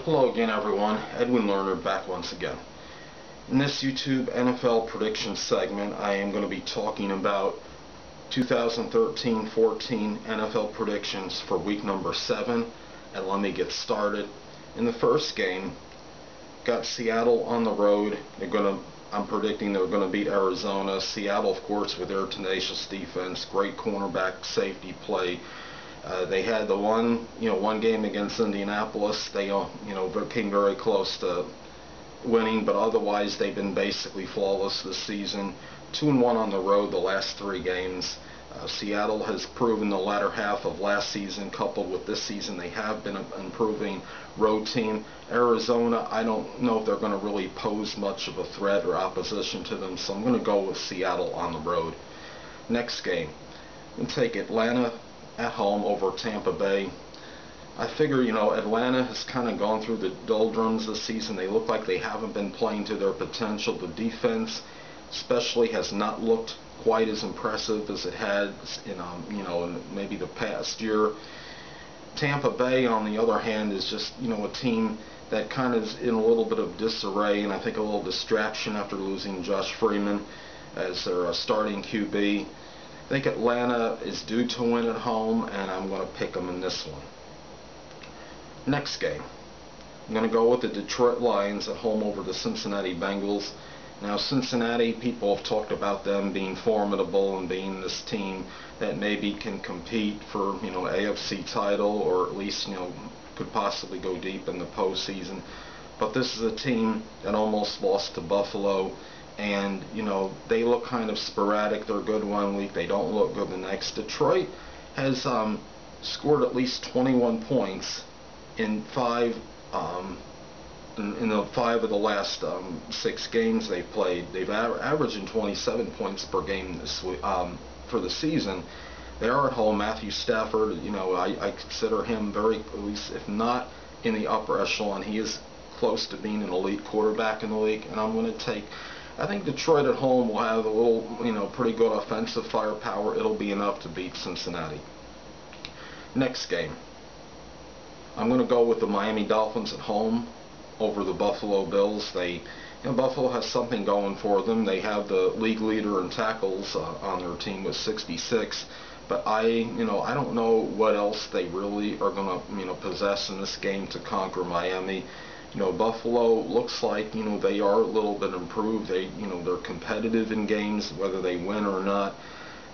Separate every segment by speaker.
Speaker 1: Hello again, everyone. Edwin Learnard back once again. In this YouTube NFL prediction segment, I am going to be talking about 2013-14 NFL predictions for week number 7. And let me get started. In the first game, got Seattle on the road. I'm predicting they're going to beat Arizona. Seattle, of course, with their tenacious defense, great cornerback safety play. They had the one game against Indianapolis. They came very close to winning, but otherwise they've been basically flawless this season. 2-1 on the road the last 3 games. Seattle has proven the latter half of last season, coupled with this season, they have been an improving road team. Arizona, I don't know if they're going to really pose much of a threat or opposition to them, so I'm going to go with Seattle on the road. Next game, I'm going to take Atlanta at home over Tampa Bay. I figure, Atlanta has kind of gone through the doldrums this season. They look like they haven't been playing to their potential. The defense especially has not looked quite as impressive as it had in maybe the past year. Tampa Bay, on the other hand, is just a team that kind of is in a little bit of disarray, and I think a little distraction after losing Josh Freeman as their starting QB. I think Atlanta is due to win at home, and I'm going to pick them in this one. Next game, I'm going to go with the Detroit Lions at home over the Cincinnati Bengals. Now, Cincinnati, people have talked about them being formidable and being this team that maybe can compete for AFC title, or at least could possibly go deep in the postseason. But this is a team that almost lost to Buffalo. And, they look kind of sporadic. They're good one week. They don't look good the next. Detroit has scored at least 21 points in 5 of the last 6 games they've played. They've averaging 27 points per game this week, for the season. They are at home. Matthew Stafford, I consider him very, at least if not in the upper echelon, he is close to being an elite quarterback in the league. And I'm going to I think Detroit at home will have a little, pretty good offensive firepower. It'll be enough to beat Cincinnati. Next game, I'm going to go with the Miami Dolphins at home over the Buffalo Bills. Buffalo has something going for them. They have the league leader in tackles on their team with 66. But I don't know what else they really are going to, possess in this game to conquer Miami. Buffalo looks like, they are a little bit improved. They're competitive in games, whether they win or not.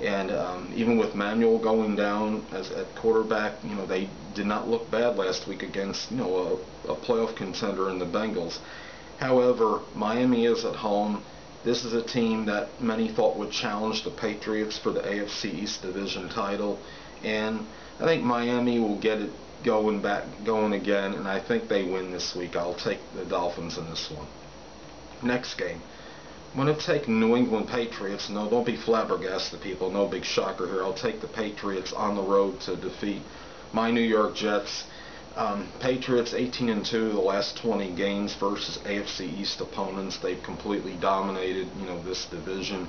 Speaker 1: And even with Manuel going down at quarterback, they did not look bad last week against, a playoff contender in the Bengals. However, Miami is at home. This is a team that many thought would challenge the Patriots for the AFC East Division title. And I think Miami will get it going again, and I think they win this week. I'll take the Dolphins in this one. Next game, I'm going to take New England Patriots. No, don't be flabbergasted, people. No big shocker here. I'll take the Patriots on the road to defeat my New York Jets. Patriots 18-2 the last 20 games versus AFC East opponents. They've completely dominated, this division.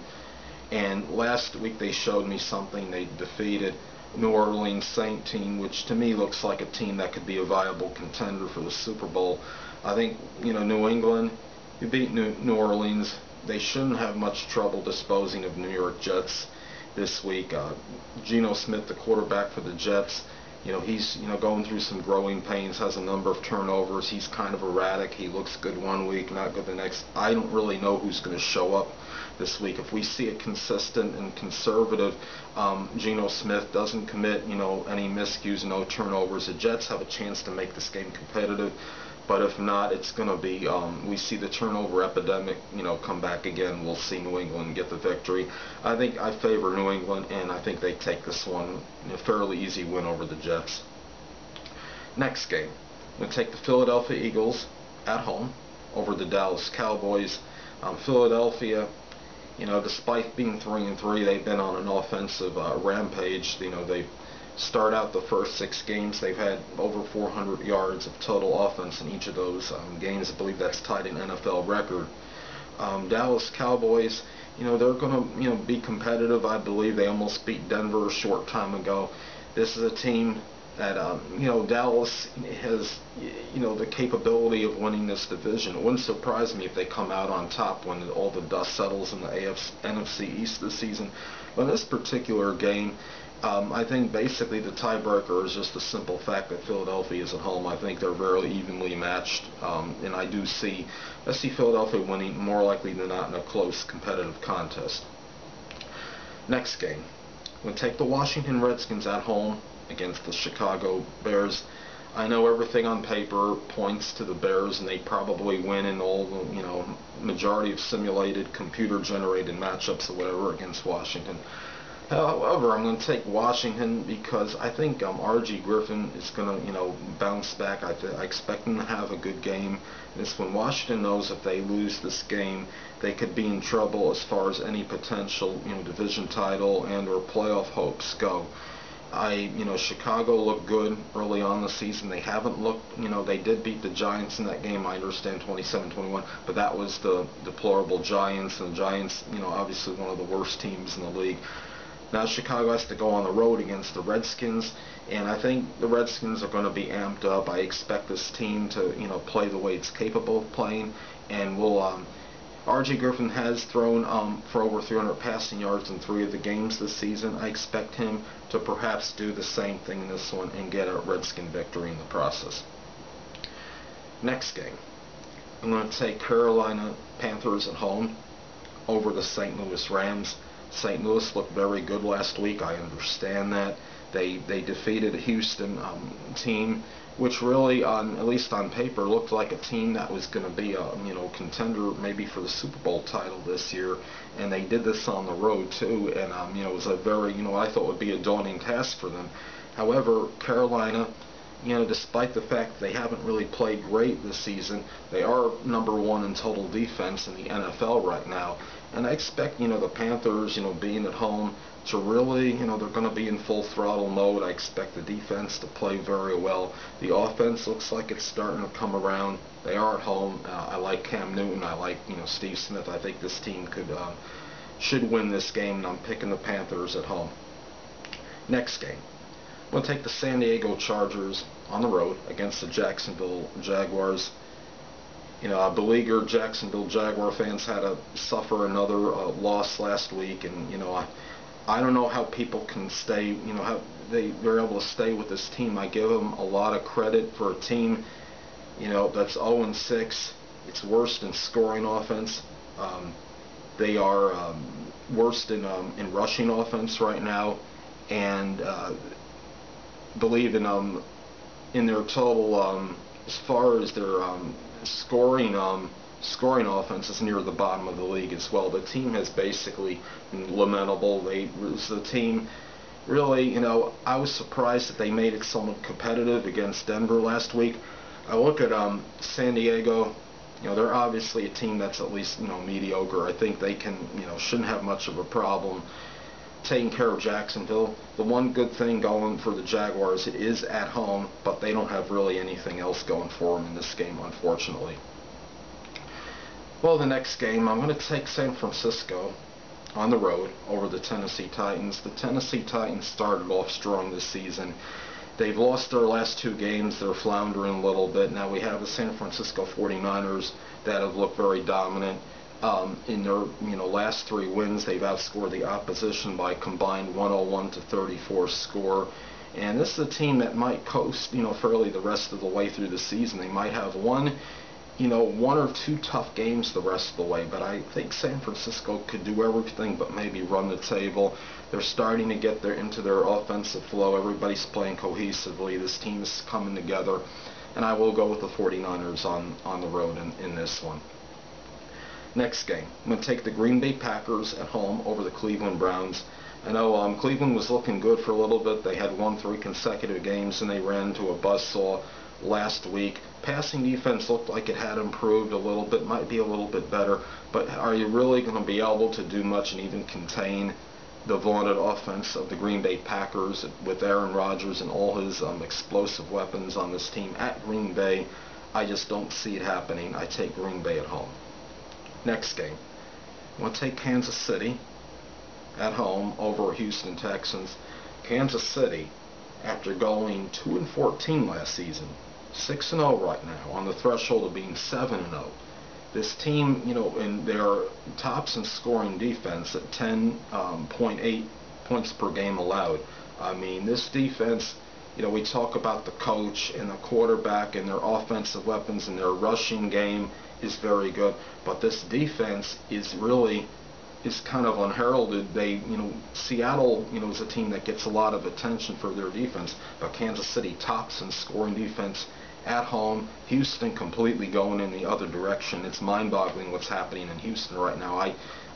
Speaker 1: And last week they showed me something. They defeated New Orleans Saint team, which to me looks like a team that could be a viable contender for the Super Bowl. I think, New England, you beat New Orleans, they shouldn't have much trouble disposing of New York Jets this week. Geno Smith, the quarterback for the Jets, he's going through some growing pains, has a number of turnovers. He's kind of erratic. He looks good one week, not good the next. I don't really know who's going to show up this week. If we see a consistent and conservative Geno Smith, doesn't commit any miscues, no turnovers, the Jets have a chance to make this game competitive. But if not, it's going to be, we see the turnover epidemic, come back again. We'll see New England get the victory. I think I favor New England, and I think they take this one, a fairly easy win over the Jets. Next game, I'm going to take the Philadelphia Eagles at home over the Dallas Cowboys. Philadelphia, despite being 3-3, they've been on an offensive rampage. They start out the first 6 games, they've had over 400 yards of total offense in each of those games. I believe that's tied an NFL record. Dallas Cowboys, they're going to be competitive. I believe they almost beat Denver a short time ago. This is a team that Dallas has the capability of winning this division. It wouldn't surprise me if they come out on top when all the dust settles in the NFC East this season. But in this particular game, I think basically the tiebreaker is just the simple fact that Philadelphia is at home. I think they're very evenly matched, and I see Philadelphia winning more likely than not in a close competitive contest. Next game, I'm going to take the Washington Redskins at home against the Chicago Bears. I know everything on paper points to the Bears, and they probably win in all the majority of simulated computer-generated matchups or whatever against Washington. However, I'm going to take Washington because I think R.G. Griffin is going to bounce back. I expect him to have a good game. And it's when Washington knows if they lose this game, they could be in trouble as far as any potential division title and or playoff hopes go. Chicago looked good early on the season. They haven't looked, they did beat the Giants in that game, I understand, 27-21, but that was the deplorable Giants, and the Giants, obviously one of the worst teams in the league. Now Chicago has to go on the road against the Redskins, and I think the Redskins are going to be amped up. I expect this team to, play the way it's capable of playing, and R.G. Griffin has thrown for over 300 passing yards in 3 of the games this season. I expect him to perhaps do the same thing in this one and get a Redskin victory in the process. Next game, I'm going to take Carolina Panthers at home over the St. Louis Rams. St. Louis looked very good last week. I understand that. They defeated a Houston team, which really, at least on paper, looked like a team that was going to be a contender maybe for the Super Bowl title this year. And they did this on the road too, and it was a very I thought would be a daunting task for them. However, Carolina, despite the fact they haven't really played great this season, they are #1 in total defense in the NFL right now. And I expect, the Panthers, being at home, to really, they're going to be in full throttle mode. I expect the defense to play very well. The offense looks like it's starting to come around. They are at home. I like Cam Newton. I like, Steve Smith. I think this team should win this game, and I'm picking the Panthers at home. Next game, I'm going to take the San Diego Chargers on the road against the Jacksonville Jaguars. Beleaguered Jacksonville Jaguar fans had to suffer another loss last week, and I don't know how people can stay, how they're able to stay with this team. I give them a lot of credit for a team, that's 0-6. It's worst in scoring offense. They are worst in rushing offense right now, and believe in their total as far as their scoring offense is near the bottom of the league as well. The team has basically been lamentable. The team really, I was surprised that they made it somewhat competitive against Denver last week. I look at San Diego. They're obviously a team that's at least mediocre. I think they can shouldn't have much of a problem taking care of Jacksonville. The one good thing going for the Jaguars, it is at home, but they don't have really anything else going for them in this game, unfortunately. Well, the next game, I'm going to take San Francisco on the road over the Tennessee Titans. The Tennessee Titans started off strong this season. They've lost their last 2 games. They're floundering a little bit. Now we have the San Francisco 49ers that have looked very dominant. In their last 3 wins, they've outscored the opposition by a combined 101-34 score. And this is a team that might coast fairly the rest of the way through the season. They might have one or 2 tough games the rest of the way, but I think San Francisco could do everything but maybe run the table. They're starting to get into their offensive flow. Everybody's playing cohesively. This team is coming together, and I will go with the 49ers on the road in this one. Next game, I'm going to take the Green Bay Packers at home over the Cleveland Browns. I know Cleveland was looking good for a little bit. They had won 3 consecutive games, and they ran into a buzzsaw last week. Passing defense looked like it had improved a little bit, might be a little bit better, but are you really going to be able to do much and even contain the vaunted offense of the Green Bay Packers with Aaron Rodgers and all his explosive weapons on this team at Green Bay? I just don't see it happening. I take Green Bay at home. Next game, I'm going to take Kansas City at home over Houston Texans. Kansas City after going 2-14 last season, 6-0 right now, on the threshold of being 7-0. This team, and they are tops in scoring defense at 10.8 points per game allowed. I mean, this defense, we talk about the coach and the quarterback and their offensive weapons, and their rushing game is very good, but this defense is kind of unheralded. Seattle, is a team that gets a lot of attention for their defense, but Kansas City tops in scoring defense at home. Houston completely going in the other direction. It's mind-boggling what's happening in Houston right now.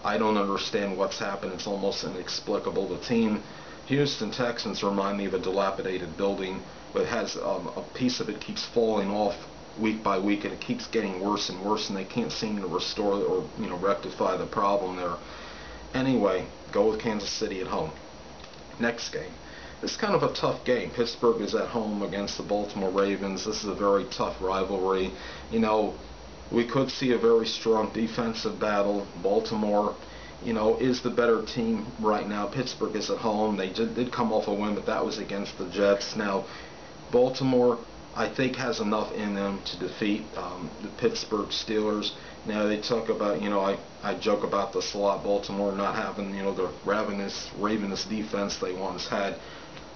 Speaker 1: I don't understand what's happened. It's almost inexplicable. The team, Houston Texans, remind me of a dilapidated building, but it has a piece of it keeps falling off week by week, and it keeps getting worse and worse, and they can't seem to restore or rectify the problem there. Anyway, go with Kansas City at home. Next game. This is kind of a tough game. Pittsburgh is at home against the Baltimore Ravens. This is a very tough rivalry. We could see a very strong defensive battle. Baltimore, is the better team right now. Pittsburgh is at home. They did come off a win, but that was against the Jets. Now, Baltimore, I think, has enough in them to defeat the Pittsburgh Steelers. Now, they talk about, I joke about this a lot, Baltimore not having, the ravenous defense they once had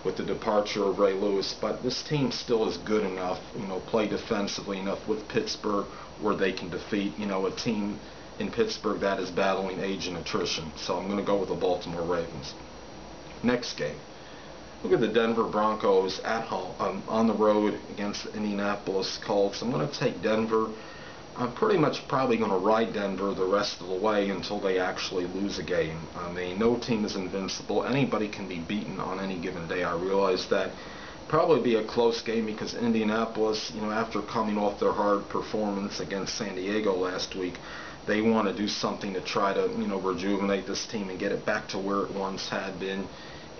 Speaker 1: with the departure of Ray Lewis, but this team still is good enough, play defensively enough with Pittsburgh where they can defeat, a team in Pittsburgh that is battling age and attrition. So I'm going to go with the Baltimore Ravens. Next game. Look at the Denver Broncos at home, on the road against the Indianapolis Colts. I'm going to take Denver. I'm pretty much probably going to ride Denver the rest of the way until they actually lose a game. I mean, no team is invincible. Anybody can be beaten on any given day. I realize that. Probably be a close game because Indianapolis, after coming off their hard performance against San Diego last week, they want to do something to try to, rejuvenate this team and get it back to where it once had been.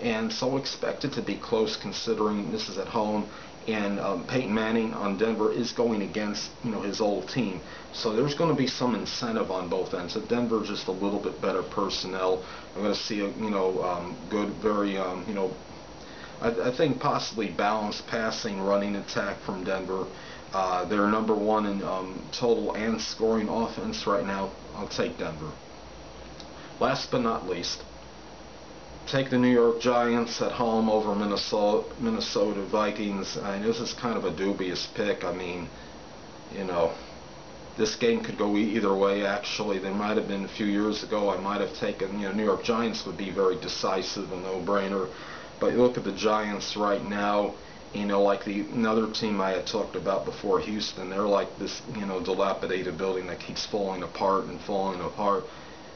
Speaker 1: And so expect it to be close considering this is at home. And Peyton Manning on Denver is going against, his old team. So there's going to be some incentive on both ends. So Denver just a little bit better personnel. I'm going to see a, good, very, I think possibly balanced passing, running attack from Denver. They're number one in total and scoring offense right now. I'll take Denver. Last but not least, take the New York Giants at home over Minnesota Vikings. This is kind of a dubious pick. I mean, this game could go either way, actually. There might have been a few years ago, I might have taken, New York Giants would be very decisive, a no-brainer. But you look at the Giants right now, like another team I had talked about before, Houston, they're like this, dilapidated building that keeps falling apart and falling apart.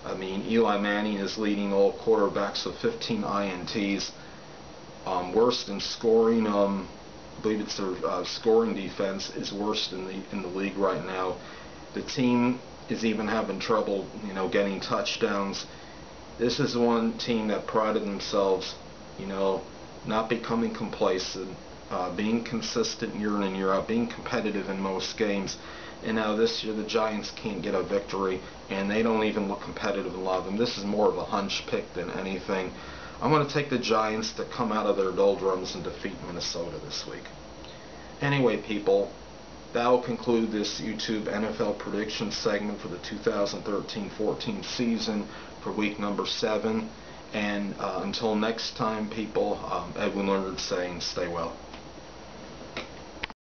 Speaker 1: I mean, Eli Manning is leading all quarterbacks with 15 INTs. Worst in scoring. I believe it's their scoring defense is worst in the league right now. The team is even having trouble, getting touchdowns. This is one team that prided themselves, not becoming complacent, being consistent year in and year out, being competitive in most games. And now this year the Giants can't get a victory, and they don't even look competitive in a lot of them. This is more of a hunch pick than anything. I'm going to take the Giants to come out of their doldrums and defeat Minnesota this week. Anyway, people, that will conclude this YouTube NFL prediction segment for the 2013-14 season for week number 7. And until next time, people, Edwin Learnard saying, stay well.